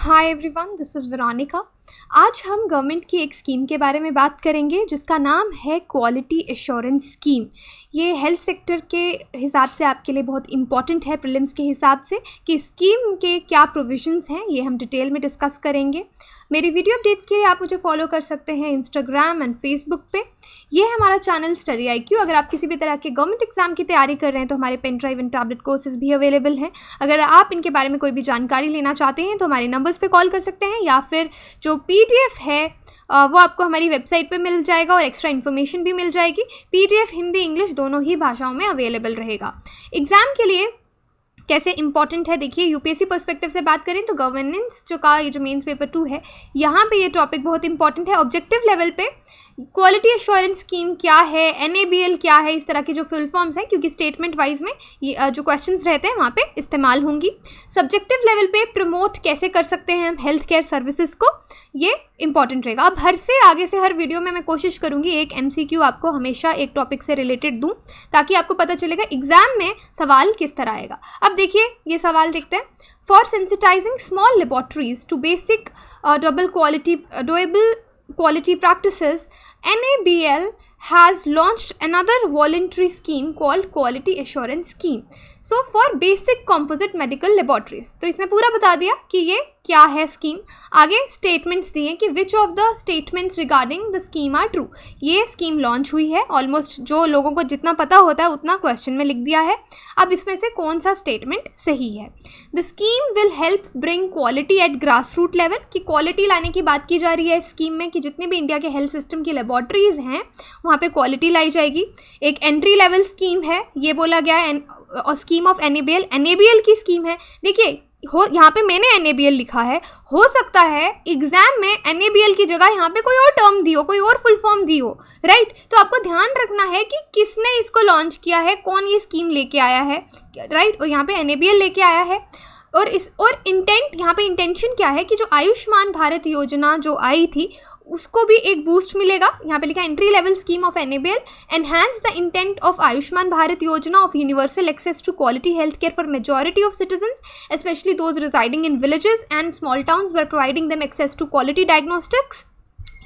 Hi everyone, this is Veronica. आज हम government की एक स्कीम के बारे में बात करेंगे जिसका नाम है क्वालिटी एश्योरेंस स्कीम। ये हेल्थ सेक्टर के हिसाब से आपके लिए बहुत इंपॉर्टेंट है, प्रीलिम्स के हिसाब से, कि स्कीम के क्या प्रोविजंस हैं, ये हम डिटेल में डिस्कस करेंगे। मेरी वीडियो अपडेट्स के लिए आप मुझे फॉलो कर सकते हैं इंस्टाग्राम एंड फेसबुक पे। ये है हमारा चैनल स्टडी IQ। अगर आप किसी भी तरह के गवर्नमेंट एग्जाम की तैयारी कर रहे हैं तो हमारे pen drive and tablet courses भी अवेलेबल हैं। अगर आप इनके बारे में कोई भी जानकारी लेना चाहते हैं तो हमारे नंबर्स पे कॉल कर सकते हैं, या फिर जो PDF है वो आपको हमारी वेबसाइट पे मिल जाएगा और एक्स्ट्रा इन्फॉर्मेशन भी मिल जाएगी। PDF हिंदी इंग्लिश दोनों ही भाषाओं में अवेलेबल रहेगा। एग्ज़ाम के लिए कैसे इंपॉर्टेंट है, देखिए UPSC पर्सपेक्टिव से बात करें तो गवर्नेंस ये जो मेंस पेपर 2 है, यहाँ पे ये टॉपिक बहुत इंपॉर्टेंट है। ऑब्जेक्टिव लेवल पे क्वालिटी एश्योरेंस स्कीम क्या है, NABL क्या है, इस तरह की जो फुल फॉर्म्स हैं, क्योंकि स्टेटमेंट वाइज में ये जो क्वेश्चंस रहते हैं वहाँ पे इस्तेमाल होंगी। सब्जेक्टिव लेवल पे प्रमोट कैसे कर सकते हैं हम हेल्थ केयर सर्विसेज को, ये इंपॉर्टेंट रहेगा। अब आगे से हर वीडियो में मैं कोशिश करूँगी एक MCQ आपको हमेशा एक टॉपिक से रिलेटेड दूँ, ताकि आपको पता चलेगा एग्जाम में सवाल किस तरह आएगा। अब देखिए ये सवाल देखते हैं। For sensitizing small laboratories to basic doable quality practices, NABL has launched another voluntary scheme called Quality Assurance Scheme. So for basic composite medical laboratories, तो इसने पूरा बता दिया कि ये क्या है स्कीम। आगे स्टेटमेंट्स दिए कि which of the statements regarding the scheme are true. ये स्कीम लॉन्च हुई है, ऑलमोस्ट जो लोगों को जितना पता होता है उतना क्वेश्चन में लिख दिया है। अब इसमें से कौन सा स्टेटमेंट सही है। The scheme will help bring quality at grass root level, कि क्वालिटी लाने की बात की जा रही है स्कीम में, कि जितने भी इंडिया के हेल्थ सिस्टम की लेबॉर्ट्रीज हैं वहाँ पे क्वालिटी लाई जाएगी। एक एंट्री लेवल स्कीम है, ये बोला गया है, और स्कीम ऑफ NABL की स्कीम है। देखिए यहाँ पे मैंने NABL लिखा है, हो सकता है एग्जाम में NABL की जगह यहाँ पे कोई और टर्म दी हो, कोई और फुल फॉर्म दी हो, राइट। तो आपको ध्यान रखना है कि किसने इसको लॉन्च किया है, कौन ये स्कीम लेके आया है, राइट। और यहाँ पे NABL लेके आया है। और इंटेंट, यहाँ पे इंटेंशन क्या है कि जो आयुष्मान भारत योजना जो आई थी उसको भी एक बूस्ट मिलेगा। यहाँ पे लिखा है entry level scheme of NABL enhance the intent of Ayushman Bharat Yojana of universal access to quality health care for majority of citizens especially those residing in villages and small towns by providing them access to quality diagnostics.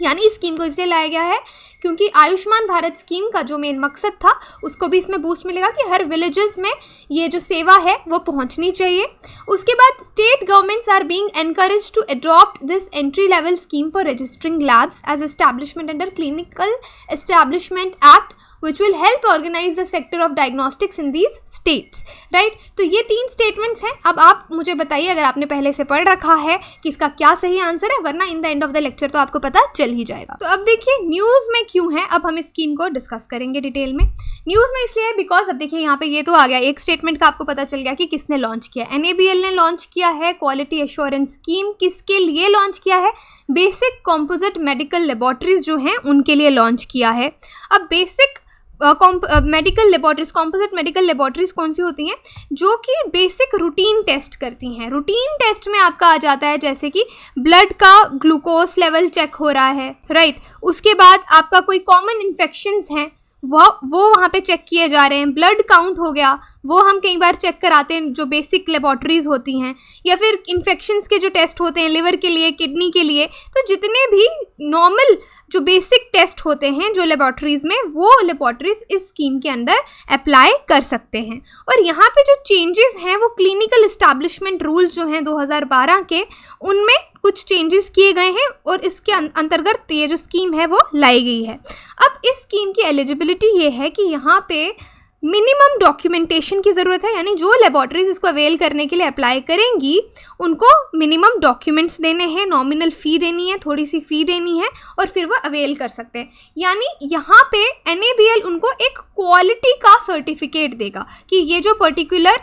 यानी इस scheme को इसलिए लाया गया है क्योंकि Ayushman Bharat scheme का जो मेन मकसद था उसको भी इसमें बूस्ट मिलेगा कि हर विलेजेस में ये जो सेवा है वो पहुंचनी चाहिए। उसके बाद state governments are being encourage to adopt this entry level scheme for registering labs as establishment under clinical establishment act which will help organize the sector of diagnostics in these states, right। तो ये 3 statements हैं। अब आप मुझे बताइए अगर आपने पहले से पढ़ रखा है कि इसका क्या सही आंसर है, वरना in the end of the lecture तो आपको पता चल ही जाएगा। तो अब देखिए न्यूज़ में क्यों है, अब हम इस स्कीम को डिस्कस करेंगे डिटेल में। न्यूज़ में इसलिए है बिकॉज अब देखिए यहाँ पे ये तो आ गया, एक स्टेटमेंट का आपको पता चल गया कि किसने लॉन्च किया। NABL ने लॉन्च किया है क्वालिटी एश्योरेंस स्कीम। किसके लिए लॉन्च किया है? बेसिक कॉम्पोजिट मेडिकल लेबॉर्ट्रीज जो हैं उनके लिए लॉन्च किया है। अब basic medical laboratories, composite medical laboratories कौन सी होती हैं? जो कि बेसिक रूटीन टेस्ट करती हैं। रूटीन टेस्ट में आपका आ जाता है जैसे कि ब्लड का ग्लूकोज लेवल चेक हो रहा है, राइट। उसके बाद आपका कोई कॉमन इन्फेक्शंस हैं वो वहाँ पे चेक किए जा रहे हैं। ब्लड काउंट हो गया, वो हम कई बार चेक कराते हैं जो बेसिक लेबॉर्ट्रीज होती हैं। या फिर इन्फेक्शंस के जो टेस्ट होते हैं लिवर के लिए, किडनी के लिए, तो जितने भी नॉर्मल जो बेसिक टेस्ट होते हैं जो लेबॉर्ट्रीज में, वो लेबॉर्ट्रीज इस स्कीम के अंदर अप्लाई कर सकते हैं। और यहाँ पे जो चेंजेस हैं वो क्लिनिकल एस्टैब्लिशमेंट रूल्स जो हैं 2012 के, उनमें कुछ चेंजेस किए गए हैं और इसके अंतर्गत ये जो स्कीम है वो लाई गई है। अब इस स्कीम की एलिजिबिलिटी ये है कि यहाँ पे मिनिमम डॉक्यूमेंटेशन की ज़रूरत है, यानी जो लेबॉर्ट्रीज इसको अवेल करने के लिए अप्लाई करेंगी उनको मिनिमम डॉक्यूमेंट्स देने हैं, नॉमिनल फ़ी देनी है, थोड़ी सी फ़ी देनी है, और फिर वो अवेल कर सकते हैं। यानी यहाँ पे NABL उनको एक क्वालिटी का सर्टिफिकेट देगा कि ये जो पर्टिकुलर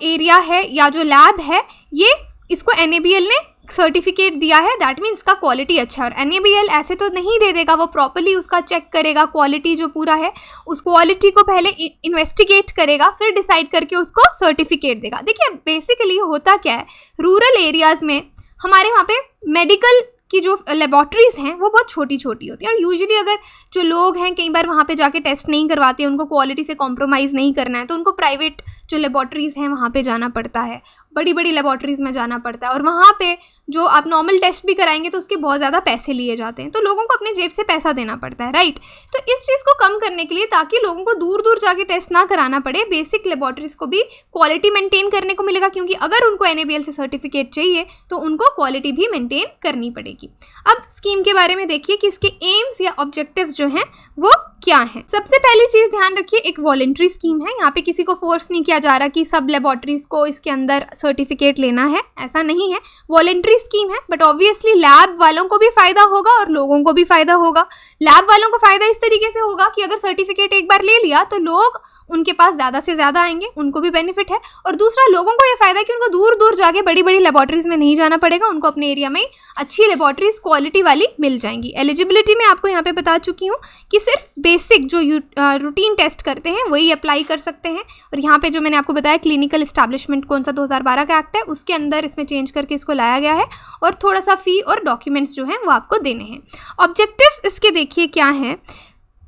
एरिया है या जो लैब है, ये इसको NABL ने सर्टिफिकेट दिया है, दैट मीन्स इसका क्वालिटी अच्छा है। और NABL ऐसे तो नहीं दे देगा, वो प्रॉपर्ली उसका चेक करेगा, क्वालिटी जो पूरा है उस क्वालिटी को पहले इन्वेस्टिगेट करेगा, फिर डिसाइड करके उसको सर्टिफिकेट देगा। देखिए बेसिकली होता क्या है, रूरल एरियाज़ में हमारे वहाँ पे मेडिकल कि जो लेबॉर्ट्रीज़ हैं वो बहुत छोटी छोटी होती हैं और यूजुअली अगर जो लोग हैं कई बार वहाँ पे जाके टेस्ट नहीं करवाते, उनको क्वालिटी से कॉम्प्रोमाइज़ नहीं करना है तो उनको प्राइवेट जो लेबॉर्ट्रीज़ हैं वहाँ पे जाना पड़ता है। बड़ी बड़ी लेबॉर्ट्रीज़ में जाना पड़ता है, और वहाँ पे जो आप नॉर्मल टेस्ट भी कराएंगे तो उसके बहुत ज़्यादा पैसे लिए जाते हैं, तो लोगों को अपने जेब से पैसा देना पड़ता है, राइट। तो इस चीज़ को कम करने के लिए, ताकि लोगों को दूर दूर जाके टेस्ट ना कराना पड़े, बेसिक लेबॉर्ट्रीज़ को भी क्वालिटी मेंटेन करने को मिलेगा, क्योंकि अगर उनको NABL से सर्टिफिकेट चाहिए तो उनको क्वालिटी भी मेंटेन करनी पड़ेगी। अब स्कीम के बारे में देखिए कि इसके एम्स या ऑब्जेक्टिव्स जो हैं वो क्या है। सबसे पहली चीज़ ध्यान रखिए, एक वॉलंटरी स्कीम है। यहाँ पे किसी को फोर्स नहीं किया जा रहा कि सब लेबॉर्ट्रीज को इसके अंदर सर्टिफिकेट लेना है, ऐसा नहीं है। वॉलंटरी स्कीम है, बट ऑब्वियसली लैब वालों को भी फ़ायदा होगा और लोगों को भी फ़ायदा होगा। लैब वालों को फ़ायदा इस तरीके से होगा कि अगर सर्टिफिकेट एक बार ले लिया तो लोग उनके पास ज़्यादा से ज़्यादा आएंगे, उनको भी बेनिफिट है। और दूसरा, लोगों को ये फ़ायदा है कि उनको दूर दूर जाके बड़ी बड़ी लेबॉर्ट्रीज़ में नहीं जाना पड़ेगा, उनको अपने एरिया में अच्छी लेबॉर्ट्रीज क्वालिटी वाली मिल जाएंगी। एलिजिबिलिटी में आपको यहाँ पे बता चुकी हूँ कि सिर्फ बेसिक जो रूटीन टेस्ट करते हैं वही अप्लाई कर सकते हैं। और यहाँ पे जो मैंने आपको बताया क्लिनिकल इस्टेब्लिशमेंट कौन सा 2012 का एक्ट है, उसके अंदर इसमें चेंज करके इसको लाया गया है, और थोड़ा सा फ़ी और डॉक्यूमेंट्स जो हैं वो आपको देने हैं। ऑब्जेक्टिव्स इसके देखिए क्या हैं।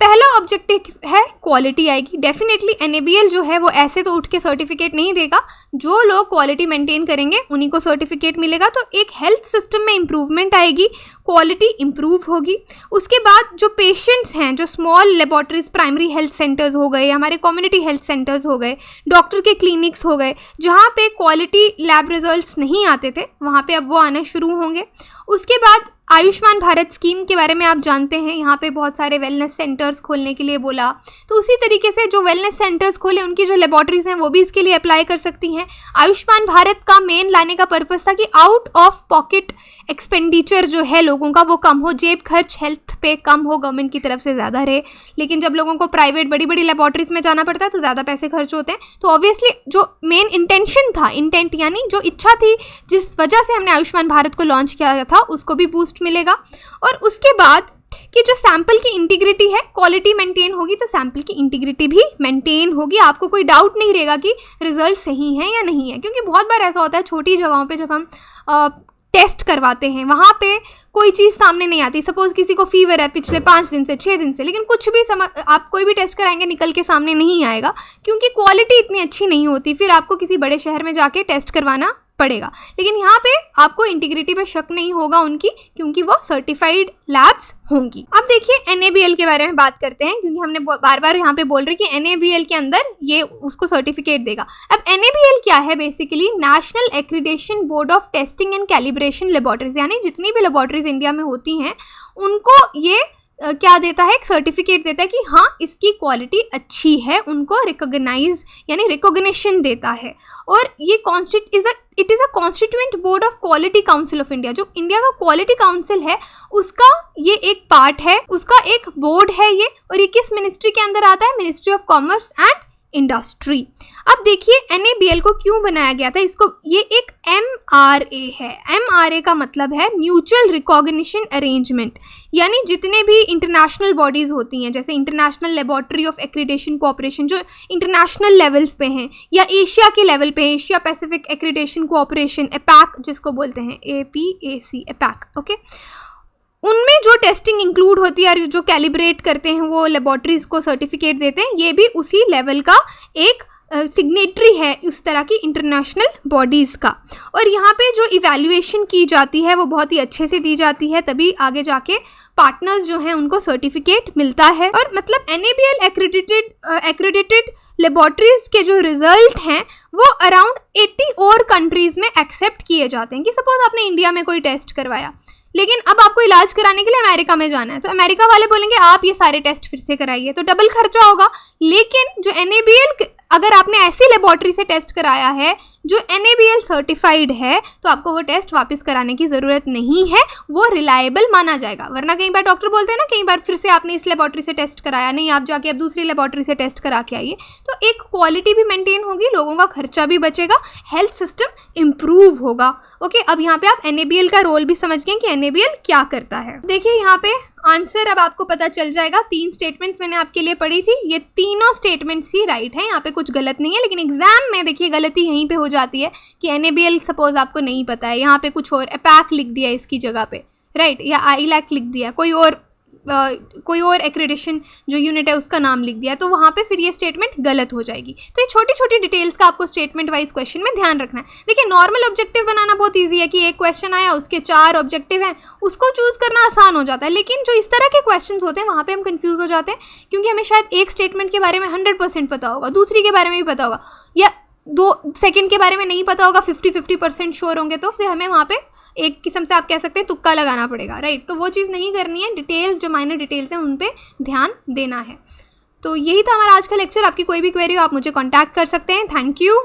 पहला ऑब्जेक्टिव है क्वालिटी आएगी। डेफिनेटली NABL जो है वो ऐसे तो उठ के सर्टिफिकेट नहीं देगा, जो लोग क्वालिटी मेंटेन करेंगे उन्हीं को सर्टिफिकेट मिलेगा। तो एक हेल्थ सिस्टम में इम्प्रूवमेंट आएगी, क्वालिटी इम्प्रूव होगी। उसके बाद जो पेशेंट्स हैं, जो small laboratories, primary health centres हो गए, हमारे कम्युनिटी हेल्थ सेंटर्स हो गए, डॉक्टर के क्लिनिक्स हो गए, जहाँ पे क्वालिटी लैब रिजल्ट्स नहीं आते थे, वहाँ पे अब वो आने शुरू होंगे। उसके बाद आयुष्मान भारत स्कीम के बारे में आप जानते हैं, यहाँ पे बहुत सारे वेलनेस सेंटर्स खोलने के लिए बोला, तो उसी तरीके से जो वेलनेस सेंटर्स खोले उनकी जो लेबॉर्ट्रीज हैं वो भी इसके लिए अप्लाई कर सकती हैं। आयुष्मान भारत का मेन लाने का पर्पस था कि आउट ऑफ पॉकेट एक्सपेंडिचर जो है लोगों का वो कम हो, जेब खर्च हेल्थ पे कम हो, गवर्नमेंट की तरफ से ज़्यादा रहे। लेकिन जब लोगों को प्राइवेट बड़ी बड़ी लेबॉर्ट्रीज में जाना पड़ता है तो ज़्यादा पैसे खर्च होते हैं। तो ऑब्वियसली जो मेन इंटेंशन था, इंटेंट यानी जो इच्छा थी जिस वजह से हमने आयुष्मान भारत को लॉन्च किया था, उसको भी बूस्ट मिलेगा। और उसके बाद कि जो सैंपल की इंटीग्रिटी है, क्वालिटी मेंटेन होगी तो सैंपल की इंटीग्रिटी भी मेंटेन होगी। आपको कोई डाउट नहीं रहेगा कि रिजल्ट सही है या नहीं है, क्योंकि बहुत बार ऐसा होता है छोटी जगहों पे जब हम टेस्ट करवाते हैं वहाँ पे कोई चीज़ सामने नहीं आती। सपोज किसी को फीवर है पिछले 5 दिन से 6 दिन से, लेकिन कुछ भी आप कोई भी टेस्ट कराएंगे निकल के सामने नहीं आएगा, क्योंकि क्वालिटी इतनी अच्छी नहीं होती। फिर आपको किसी बड़े शहर में जाके टेस्ट करवाना पड़ेगा। लेकिन यहाँ पे आपको इंटीग्रिटी पे शक नहीं होगा उनकी, क्योंकि वो सर्टिफाइड लैब्स होंगी। अब देखिए NABL के बारे में बात करते हैं, क्योंकि हमने बार बार यहाँ पे बोल रहे कि NABL के अंदर ये उसको सर्टिफिकेट देगा। अब NABL क्या है? Basically national accreditation board of testing and calibration laboratories, यानी जितनी भी लेबॉर्ट्रीज इंडिया में होती हैं उनको ये क्या देता है? एक सर्टिफिकेट देता है कि हाँ इसकी क्वालिटी अच्छी है, उनको रिकॉग्नाइज यानी रिकॉग्निशन देता है। और ये it is a constituent board of quality council of India. जो इंडिया का क्वालिटी काउंसिल है उसका ये एक पार्ट है, उसका एक बोर्ड है ये। और ये किस मिनिस्ट्री के अंदर आता है? Ministry of commerce and industry. अब देखिए NABL को क्यों बनाया गया था? इसको ये एक MRA है। MRA का मतलब है म्यूचुअल रिकॉग्निशन अरेंजमेंट, यानी जितने भी इंटरनेशनल बॉडीज़ होती हैं, जैसे international laboratory of accreditation cooperation जो इंटरनेशनल लेवल्स पे हैं, या एशिया के लेवल पे Asia Pacific accreditation cooperation APAC जिसको बोलते हैं, APAC APAC, ओके। उनमें जो टेस्टिंग इंक्लूड होती है और जो कैलिब्रेट करते हैं वो लेबॉर्ट्रीज को सर्टिफिकेट देते हैं, ये भी उसी लेवल का एक सिग्नेटरी है उस तरह की इंटरनेशनल बॉडीज़ का। और यहाँ पे जो इवैल्यूएशन की जाती है वो बहुत ही अच्छे से दी जाती है, तभी आगे जाके पार्टनर्स जो हैं उनको सर्टिफिकेट मिलता है। और मतलब NABL एक्रेडिटेड लेबॉर्ट्रीज के जो रिजल्ट हैं वो अराउंड 80 और कंट्रीज़ में एक्सेप्ट किए जाते हैं। कि सपोज आपने इंडिया में कोई टेस्ट करवाया, लेकिन अब आपको इलाज कराने के लिए अमेरिका में जाना है, तो अमेरिका वाले बोलेंगे आप ये सारे टेस्ट फिर से कराइए, तो डबल खर्चा होगा। लेकिन जो NABL, अगर आपने ऐसी लेबॉर्ट्री से टेस्ट कराया है जो NABL सर्टिफाइड है, तो आपको वो टेस्ट वापस कराने की ज़रूरत नहीं है, वो रिलायबल माना जाएगा। वरना कई बार डॉक्टर बोलते हैं ना, कई बार फिर से आपने इस लेबॉर्ट्री से टेस्ट कराया नहीं, आप जाके अब दूसरी लेबॉर्ट्री से टेस्ट करा के आइए। तो एक क्वालिटी भी मेंटेन होगी, लोगों का खर्चा भी बचेगा, हेल्थ सिस्टम इम्प्रूव होगा। ओके, अब यहाँ पे आप NABL का रोल भी समझ गए कि NABL क्या करता है। देखिए यहाँ पे आंसर अब आपको पता चल जाएगा। 3 स्टेटमेंट्स मैंने आपके लिए पढ़ी थी, ये तीनों स्टेटमेंट्स ही राइट हैं, यहाँ पे कुछ गलत नहीं है। लेकिन एग्जाम में देखिए गलती यहीं पे हो जाती है कि NABL सपोज आपको नहीं पता है, यहाँ पे कुछ और APAC लिख दिया इसकी जगह पे, राइट, या ILAC लिख दिया, कोई और कोई और एक्रेडिशन जो यूनिट है उसका नाम लिख दिया, तो वहाँ पे फिर ये स्टेटमेंट गलत हो जाएगी। तो ये छोटी छोटी डिटेल्स का आपको स्टेटमेंट वाइज क्वेश्चन में ध्यान रखना है। देखिए नॉर्मल ऑब्जेक्टिव बनाना बहुत ईजी है कि एक क्वेश्चन आया, उसके 4 ऑब्जेक्टिव हैं, उसको चूज़ करना आसान हो जाता है। लेकिन जो इस तरह के क्वेश्चन होते हैं वहाँ पर हम कन्फ्यूज़ हो जाते हैं, क्योंकि हमें शायद एक स्टेटमेंट के बारे में 100% पता होगा, दूसरी के बारे में भी पता होगा, या 2 सेकंड के बारे में नहीं पता होगा, 50-50% श्योर होंगे, तो फिर हमें वहाँ पे एक किस्म से आप कह सकते हैं तुक्का लगाना पड़ेगा, राइट। तो वो चीज़ नहीं करनी है, डिटेल्स जो माइनर डिटेल्स हैं उन पे ध्यान देना है। तो यही था हमारा आज का लेक्चर। आपकी कोई भी क्वेरी हो आप मुझे कॉन्टैक्ट कर सकते हैं। Thank you.